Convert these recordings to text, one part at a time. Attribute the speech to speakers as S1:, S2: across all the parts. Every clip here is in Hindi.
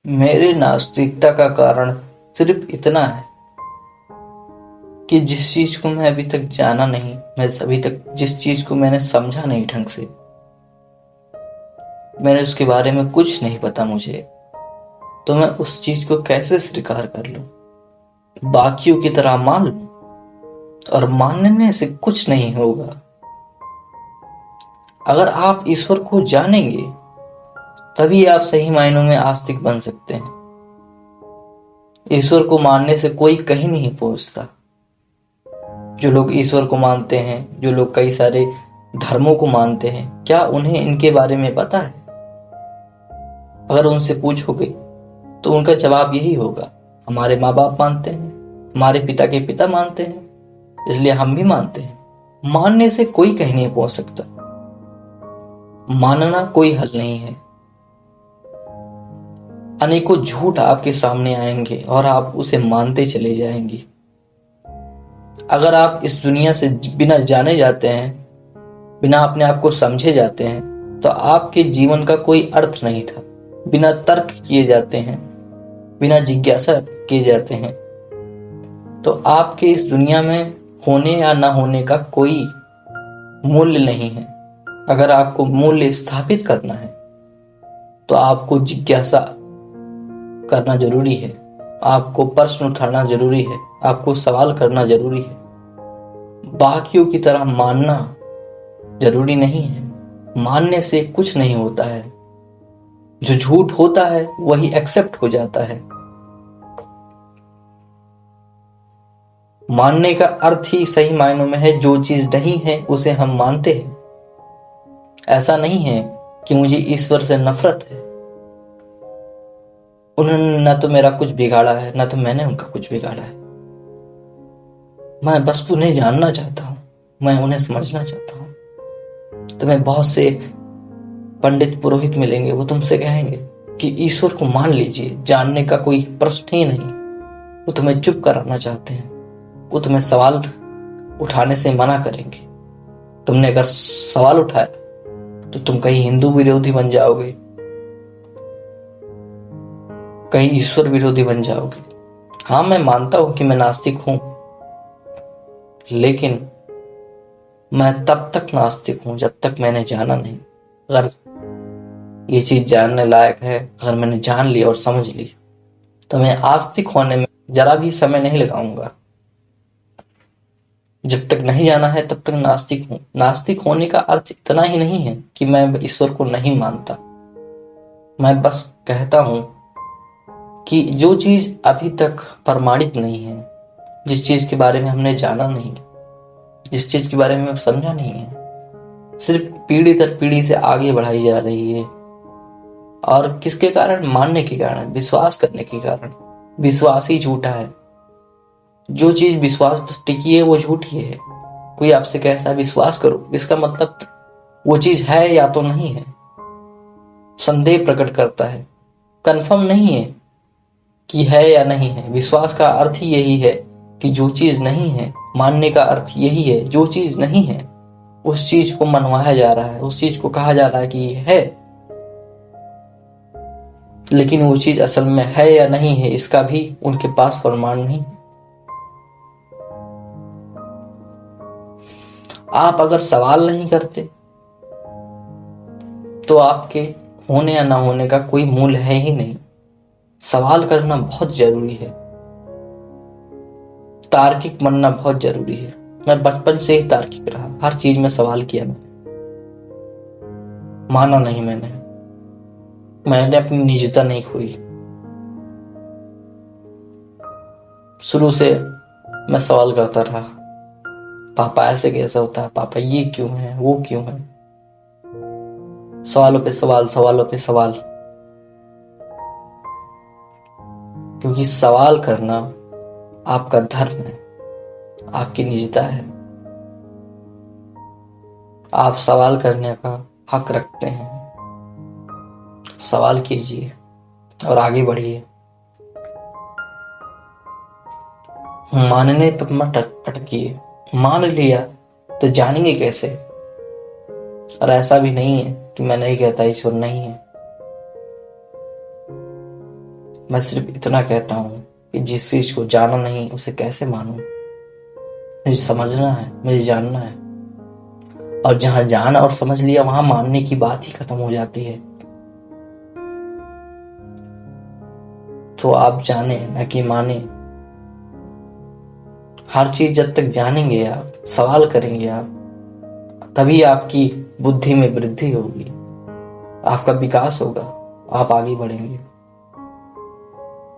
S1: मेरे नास्तिकता का कारण सिर्फ इतना है कि जिस चीज को मैं अभी तक जाना नहीं, मैं अभी तक जिस चीज को मैंने समझा नहीं ढंग से, मैंने उसके बारे में कुछ नहीं पता मुझे, तो मैं उस चीज को कैसे स्वीकार कर लूं, बाकियों की तरह मान लूं? और मानने से कुछ नहीं होगा। अगर आप ईश्वर को जानेंगे तभी आप सही मायनों में आस्तिक बन सकते हैं। ईश्वर को मानने से कोई कहीं नहीं पहुंचता। जो लोग ईश्वर को मानते हैं, जो लोग कई सारे धर्मों को मानते हैं, क्या उन्हें इनके बारे में पता है? अगर उनसे पूछोगे तो उनका जवाब यही होगा, हमारे माँ बाप मानते हैं, हमारे पिता के पिता मानते हैं, इसलिए हम भी मानते हैं। मानने से कोई कहीं नहीं पहुंच सकता। मानना कोई हल नहीं है। अनेकों झूठ आपके सामने आएंगे और आप उसे मानते चले जाएंगे। अगर आप इस दुनिया से बिना जाने जाते हैं, बिना अपने आप को समझे जाते हैं, तो आपके जीवन का कोई अर्थ नहीं था। बिना तर्क किए जाते हैं, बिना जिज्ञासा किए जाते हैं, तो आपके इस दुनिया में होने या ना होने का कोई मूल्य नहीं है। अगर आपको मूल्य स्थापित करना है तो आपको जिज्ञासा करना जरूरी है, आपको प्रश्न उठाना जरूरी है, आपको सवाल करना जरूरी है। बाकियों की तरह मानना जरूरी नहीं है। मानने से कुछ नहीं होता है। जो झूठ होता है वही एक्सेप्ट हो जाता है। मानने का अर्थ ही सही मायनों में है जो चीज नहीं है उसे हम मानते हैं। ऐसा नहीं है कि मुझे ईश्वर से नफरत है। उन्होंने न तो मेरा कुछ बिगाड़ा है, न तो मैंने उनका कुछ बिगाड़ा है। मैं बस उन्हें जानना चाहता हूं, मैं उन्हें समझना चाहता हूं। तुम्हें बहुत से पंडित पुरोहित मिलेंगे, वो तुमसे कहेंगे कि ईश्वर को मान लीजिए, जानने का कोई प्रश्न ही नहीं। वो तुम्हें चुप कराना चाहते हैं। वो तुम्हें सवाल उठाने से मना करेंगे। तुमने अगर सवाल उठाया तो तुम कहीं हिंदू विरोधी बन जाओगे, कहीं ईश्वर विरोधी बन जाओगे। हाँ, मैं मानता हूं कि मैं नास्तिक हूं, लेकिन मैं तब तक नास्तिक हूं जब तक मैंने जाना नहीं। अगर ये चीज जानने लायक है, अगर मैंने जान ली और समझ ली, तो मैं आस्तिक होने में जरा भी समय नहीं लगाऊंगा। जब तक नहीं जाना है तब तक नास्तिक हूं। नास्तिक होने का अर्थ इतना ही नहीं है कि मैं ईश्वर को नहीं मानता। मैं बस कहता हूं कि जो चीज अभी तक प्रमाणित नहीं है, जिस चीज के बारे में हमने जाना नहीं, जिस चीज के बारे में समझा नहीं है, सिर्फ पीढ़ी दर पीढ़ी से आगे बढ़ाई जा रही है। और किसके कारण? मानने के कारण, विश्वास करने के कारण। विश्वास ही झूठा है। जो चीज विश्वास पर टिकी है वो झूठी है। कोई आपसे कहता है विश्वास करो, इसका मतलब वो चीज है या तो नहीं है। संदेह प्रकट करता है, कंफर्म नहीं है कि है या नहीं है। विश्वास का अर्थ ही यही है कि जो चीज नहीं है, मानने का अर्थ यही है, जो चीज नहीं है उस चीज को मनवाया जा रहा है, उस चीज को कहा जा रहा है कि ये है, लेकिन वो चीज असल में है या नहीं है इसका भी उनके पास प्रमाण नहीं। आप अगर सवाल नहीं करते तो आपके होने या ना होने का कोई मूल्य है ही नहीं। सवाल करना बहुत जरूरी है। तार्किक बनना बहुत जरूरी है। मैं बचपन से ही तार्किक रहा, हर चीज में सवाल किया। माना नहीं मैंने अपनी निजता नहीं खोई। शुरू से मैं सवाल करता रहा, पापा ऐसे कैसे होता है, पापा ये क्यों है, वो क्यों है। सवालों पे सवाल, सवालों पे सवाल। क्योंकि सवाल करना आपका धर्म है, आपकी निजता है। आप सवाल करने का हक रखते हैं। सवाल कीजिए और आगे बढ़िए। मानने पर मत अटकिए। मान लिया तो जानेंगे कैसे? और ऐसा भी नहीं है कि मैं नहीं कहता ईश्वर नहीं है। मैं सिर्फ इतना कहता हूं कि जिस चीज को जाना नहीं उसे कैसे मानूं। मुझे समझना है, मुझे जानना है। और जहां जाना और समझ लिया वहां मानने की बात ही खत्म हो जाती है। तो आप जाने न कि माने। हर चीज जब तक जानेंगे आप, सवाल करेंगे आप, तभी आपकी बुद्धि में वृद्धि होगी, आपका विकास होगा, आप आगे बढ़ेंगे।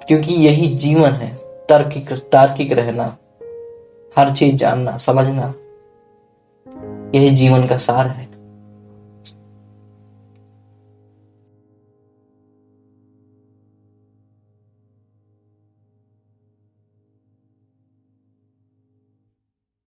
S1: क्योंकि यही जीवन है, तार्किक रहना, हर चीज जानना समझना, यही जीवन का सार है।